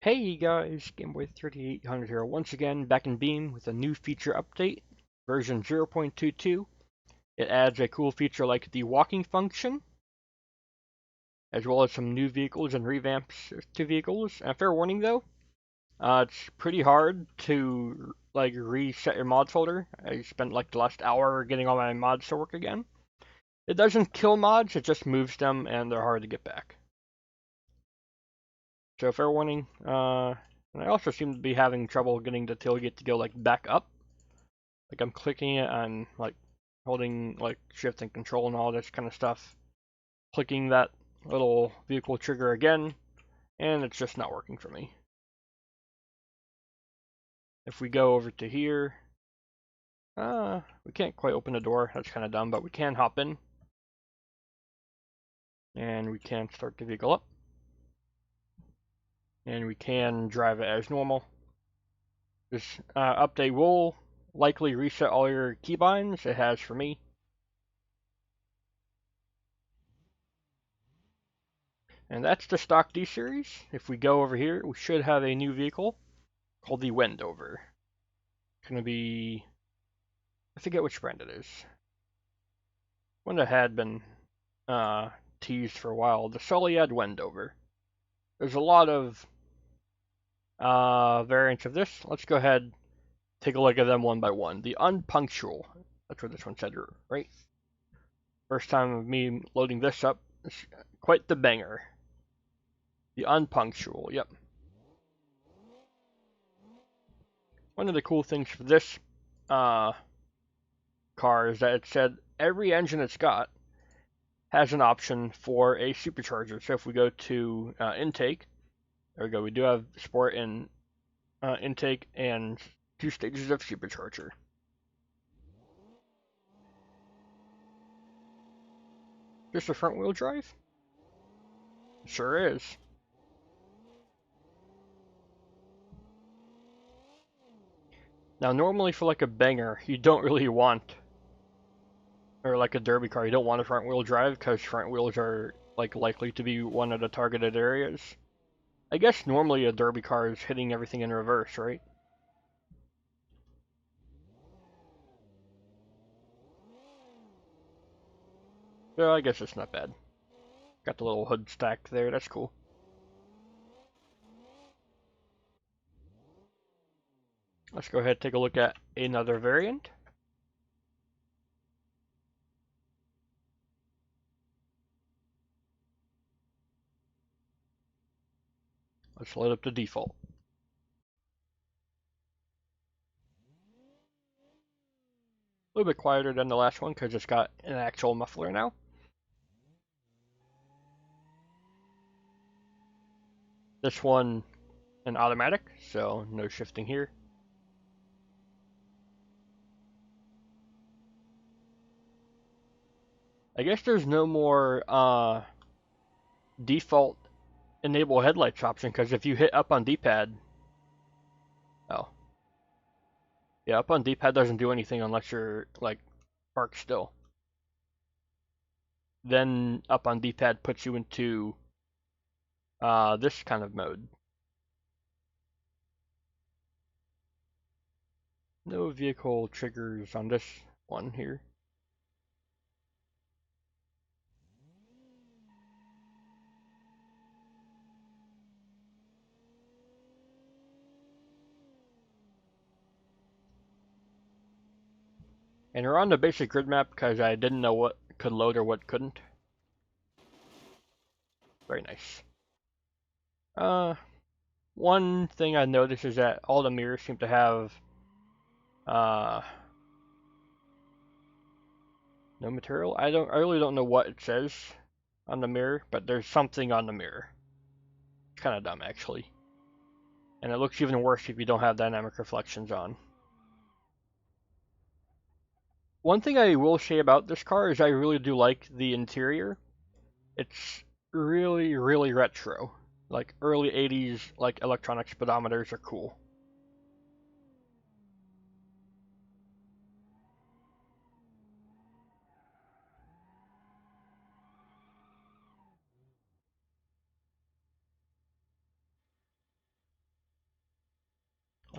Hey guys, Gameboy3800 here once again, back in Beam with a new feature update, version 0.22. It adds a cool feature like the walking function, as well as some new vehicles and revamps to vehicles. And fair warning though, it's pretty hard to reset your mods folder. I spent the last hour getting all my mods to work again. It doesn't kill mods, it just moves them and they're hard to get back. So fair warning. And I also seem to be having trouble getting the tailgate to go back up. I'm clicking it on holding shift and control and all this kind of stuff. Clicking that little vehicle trigger again, and it's just not working for me. If we go over to here, we can't quite open the door. That's kind of dumb, but we can hop in. And we can start the vehicle up. And we can drive it as normal. This update will likely reset all your keybinds. It has for me. And that's the stock D series. If we go over here, we should have a new vehicle called the Wendover. It's going to be, I forget which brand it is. One that had been teased for a while, the Soliad Wendover. There's a lot of variants of this. Let's go ahead, take a look at them one by one. The Unpunctual, that's what this one said, right? First time of me loading this up, it's quite the banger. The Unpunctual, yep. One of the cool things for this car is that it said every engine it's got has an option for a supercharger. So if we go to intake, there we go. We do have sport and intake and 2 stages of supercharger. Just a front wheel drive? Sure is. Now normally for a banger, you don't really want, or a derby car, you don't want a front wheel drive because front wheels are likely to be one of the targeted areas. I guess normally a derby car is hitting everything in reverse, right? So I guess it's not bad. Got the little hood stacked there, that's cool. Let's go ahead and take a look at another variant. Let's load up the default. A little bit quieter than the last one because it's got an actual muffler now. This one, an automatic, so no shifting here. I guess there's no more default enable headlights option because if you hit up on D-pad, oh, yeah, up on D-pad doesn't do anything unless you're parked still. Then up on D-pad puts you into this kind of mode. No vehicle triggers on this one here. And we're on the basic grid map because I didn't know what could load or what couldn't. Very nice. One thing I noticed is that all the mirrors seem to have no material. I really don't know what it says on the mirror, but there's something on the mirror. It's kind of dumb actually. And it looks even worse if you don't have dynamic reflections on. One thing I will say about this car is I really do like the interior. It's really, really retro. Early 80s electronic speedometers are cool.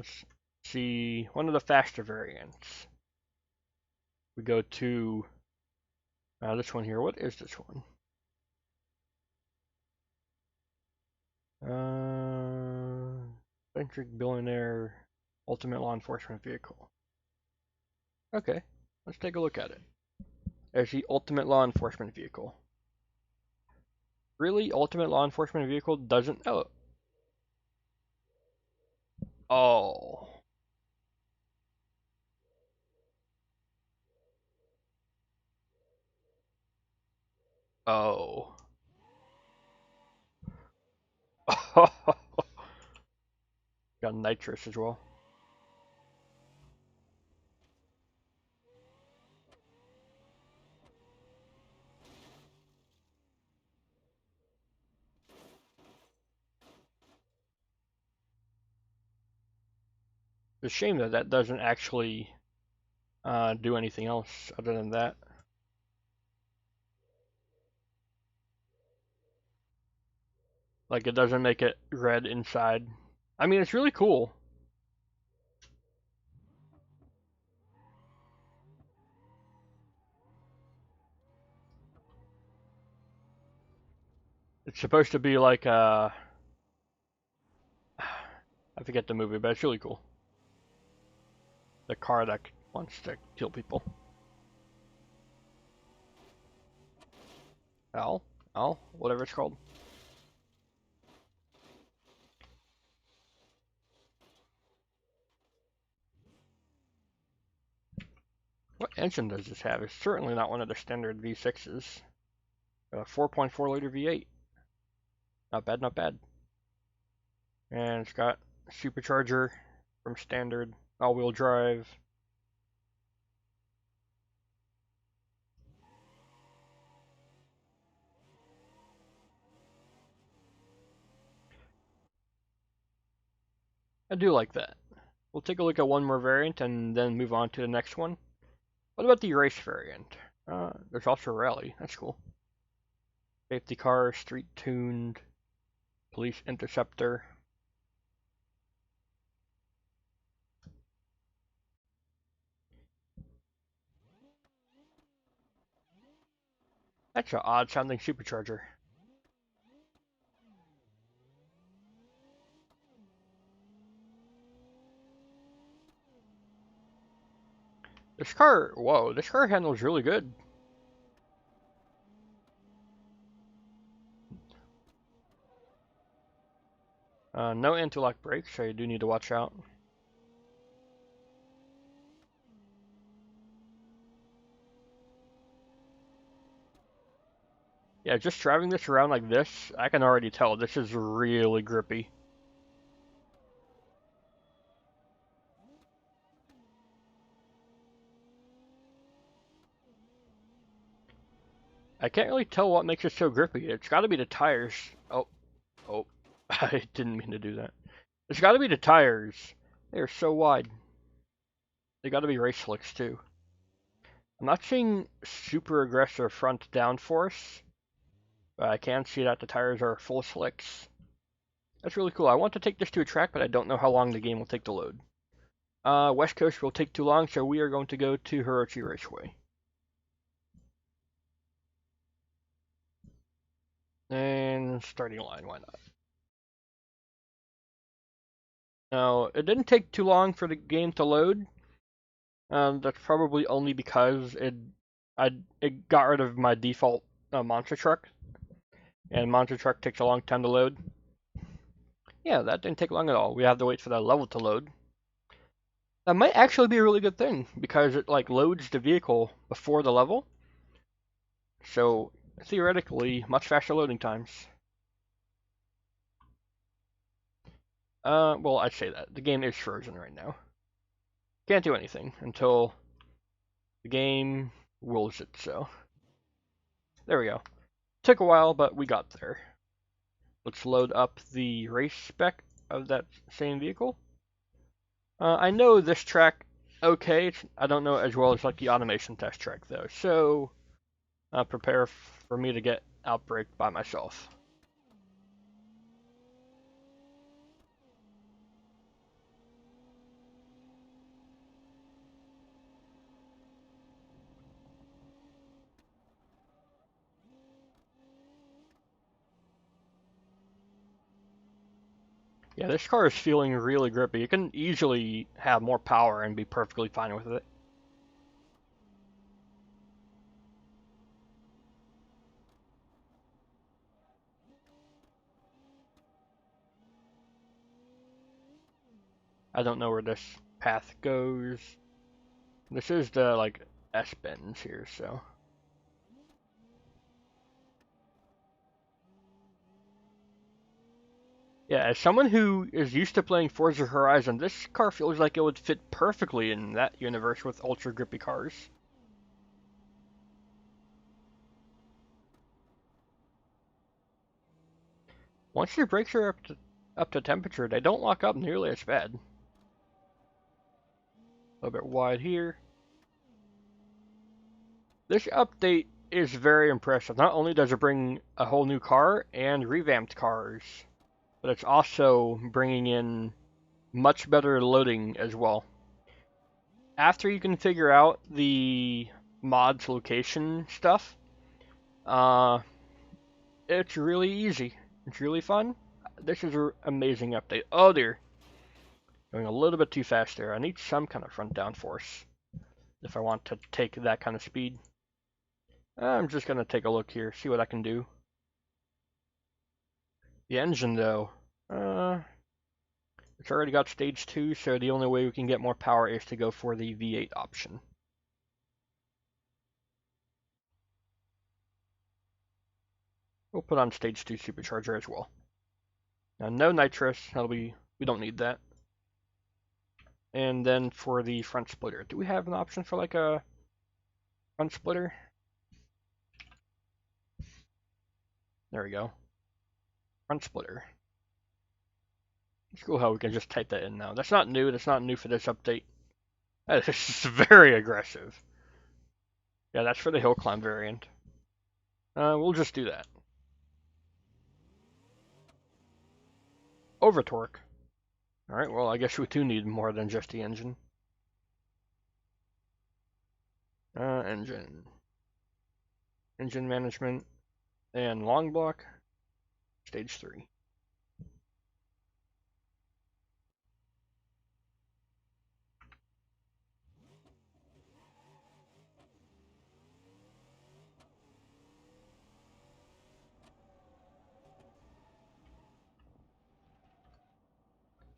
Let's see one of the faster variants. We go to this one here. What is this one? Eccentric Billionaire Ultimate Law Enforcement Vehicle. Okay, let's take a look at it. There's the Ultimate Law Enforcement Vehicle. Really? Ultimate Law Enforcement Vehicle doesn't... Oh. Oh. Oh. Got Nitrous as well. It's a shame that that doesn't actually do anything else other than that. Like, it doesn't make it red inside. I mean, it's really cool. It's supposed to be like I forget the movie, but it's really cool. The car that wants to kill people. Al, whatever it's called. What engine does this have? It's certainly not one of the standard V6s. 4.4 liter V8. Not bad, not bad. And it's got supercharger from standard, all-wheel drive. I do like that. We'll take a look at one more variant and then move on to the next one. What about the race variant? There's also rally. That's cool. Safety car, street tuned, police interceptor. That's an odd sounding supercharger. This car, whoa, this car handles really good. No anti-lock brakes, so you do need to watch out. Yeah, just driving this around like this, I can already tell this is really grippy. I can't really tell what makes it so grippy. It's got to be the tires. Oh, I didn't mean to do that. It's got to be the tires. They're so wide. They got to be race slicks too. I'm not seeing super aggressive front downforce, but I can see that the tires are full slicks. That's really cool. I want to take this to a track, but I don't know how long the game will take to load. West Coast will take too long, so we are going to go to Hirochi Raceway. And starting line, why not? Now, it didn't take too long for the game to load. That's probably only because it got rid of my default Monster Truck, and Monster Truck takes a long time to load. Yeah, that didn't take long at all. We have to wait for that level to load. That might actually be a really good thing because it like loads the vehicle before the level, so theoretically much faster loading times. Well, I'd say that the game is frozen right now. Can't do anything until the game wills it so. There we go. Took a while, but we got there. Let's load up the race spec of that same vehicle. I know this track okay. I don't know as well as like the automation test track though, so prepare for me to get outbraked by myself. Yeah, this car is feeling really grippy. You can easily have more power and be perfectly fine with it. I don't know where this path goes. This is the, like, S-bends here, so... Yeah, as someone who is used to playing Forza Horizon, this car feels like it would fit perfectly in that universe with ultra grippy cars. Once your brakes are up to temperature, they don't lock up nearly as bad. A little bit wide here. This update is very impressive. Not only does it bring a whole new car and revamped cars, but it's also bringing in much better loading as well. After you can figure out the mod's location stuff, it's really easy. It's really fun. This is an amazing update. Oh dear. Going a little bit too fast there. I need some kind of front downforce if I want to take that kind of speed. I'm just going to take a look here, see what I can do. The engine, though, it's already got stage 2, so the only way we can get more power is to go for the V8 option. We'll put on stage 2 supercharger as well. Now, no nitrous, we don't need that. And then for the front splitter, do we have an option for like a front splitter? There we go. Front splitter. It's cool how we can just type that in now. That's not new. That's not new for this update. That is very aggressive. Yeah, that's for the hill climb variant. We'll just do that. Over torque. Alright, well, I guess we do need more than just the engine. Engine. Engine management. And long block. Stage 3.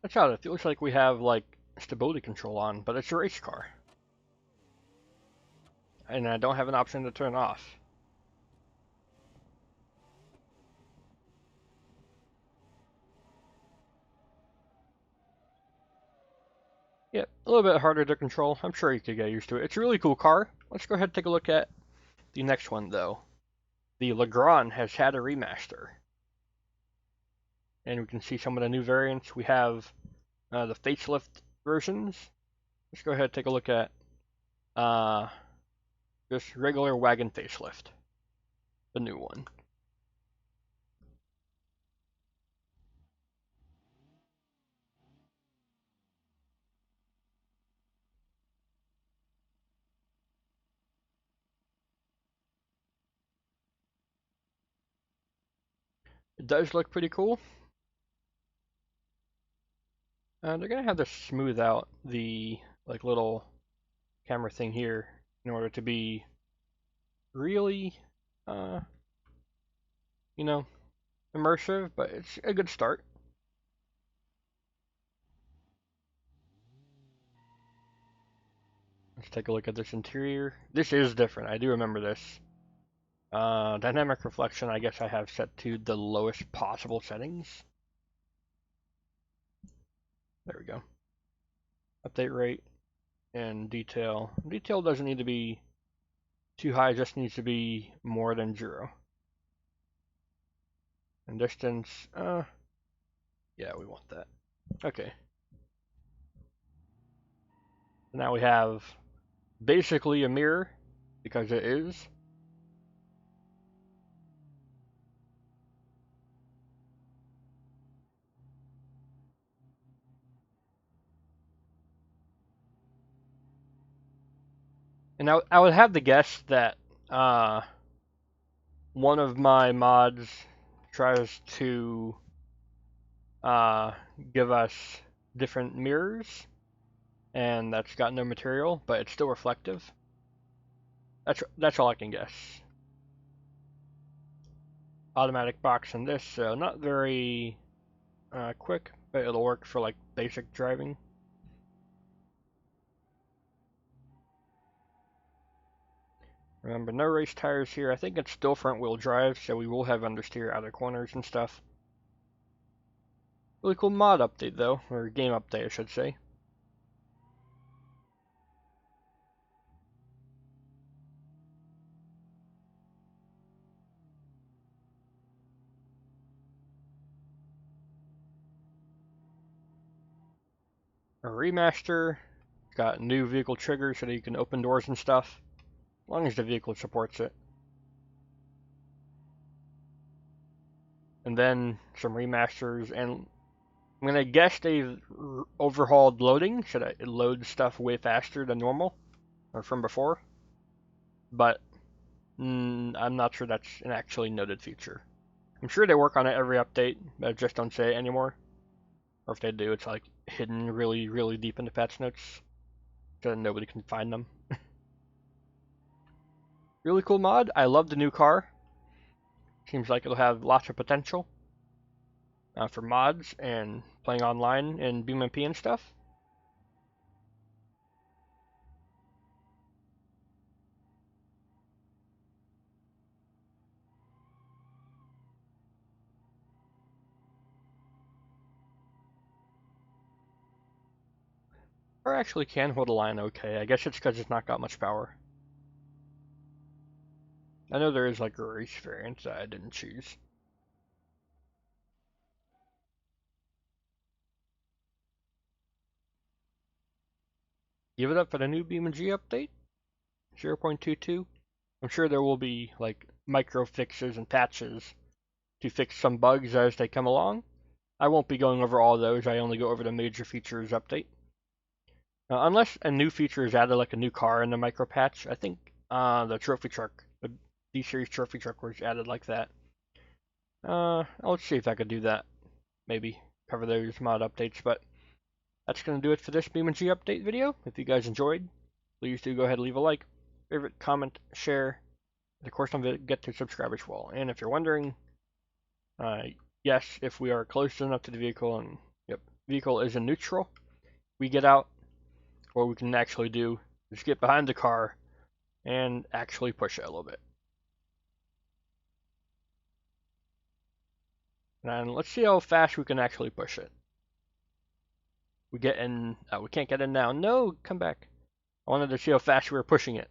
That's odd. It feels like we have, like, stability control on, but it's a race car. And I don't have an option to turn off. Yep, a little bit harder to control. I'm sure you could get used to it. It's a really cool car. Let's go ahead and take a look at the next one, though. The Legrand has had a remaster. And we can see some of the new variants. We have the facelift versions. Let's go ahead and take a look at just regular wagon facelift. The new one. It does look pretty cool. They're gonna have to smooth out the like little camera thing here in order to be really, you know, immersive, but it's a good start. Let's take a look at this interior. This is different. I do remember this. Dynamic reflection, I guess I have set to the lowest possible settings. There we go. Update rate and detail. Detail doesn't need to be too high, it just needs to be more than 0. And distance, yeah, we want that. Okay. So now we have basically a mirror, because it is. And I would have to guess that one of my mods tries to give us different mirrors, and that's got no material, but it's still reflective. That's all I can guess. Automatic box in this, so not very quick, but it'll work for like basic driving. Remember, no race tires here. I think it's still front wheel drive, so we will have understeer out of corners and stuff. Really cool mod update though, or game update I should say. A remaster, got new vehicle triggers so that you can open doors and stuff, as long as the vehicle supports it. And then some remasters, and I'm gonna guess they've overhauled loading so that it loads stuff way faster than normal, or from before. But I'm not sure that's an actually noted feature. I'm sure they work on it every update, but just don't say it anymore. Or if they do, it's like hidden really, really deep in the patch notes, so that nobody can find them. Really cool mod. I love the new car. Seems like it'll have lots of potential for mods and playing online in BeamNG and stuff. Or actually can hold a line okay. I guess it's because it's not got much power. I know there is like a race variant that I didn't choose. Give it up for the new BeamNG update, 0.22. I'm sure there will be like micro fixes and patches to fix some bugs as they come along. I won't be going over all those, I only go over the major features update. Unless a new feature is added, like a new car in the micro patch. I think the trophy truck, the D-Series trophy truck was added like that. I'll see if I could do that. Maybe cover those mod updates, but that's going to do it for this BeamNG update video. If you guys enjoyed, please do go ahead and leave a like, favorite, comment, share. And of course, don't forget to subscribe as well. And if you're wondering, yes, if we are close enough to the vehicle and yep, vehicle is in neutral, we get out. What we can actually do is get behind the car and actually push it a little bit. And let's see how fast we can actually push it. We get in. We can't get in now. No, come back. I wanted to see how fast we were pushing it.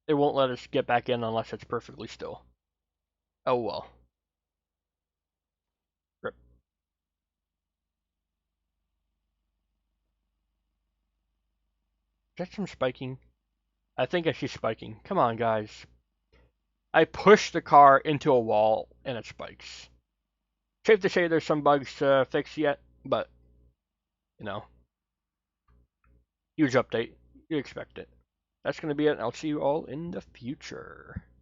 It won't let us get back in unless it's perfectly still. Oh well. Rip. Is that some spiking? I think I see spiking. Come on, guys. I pushed the car into a wall and it spikes. Safe to say there's some bugs to fix yet, but, you know, huge update. You expect it. That's going to be it. I'll see you all in the future.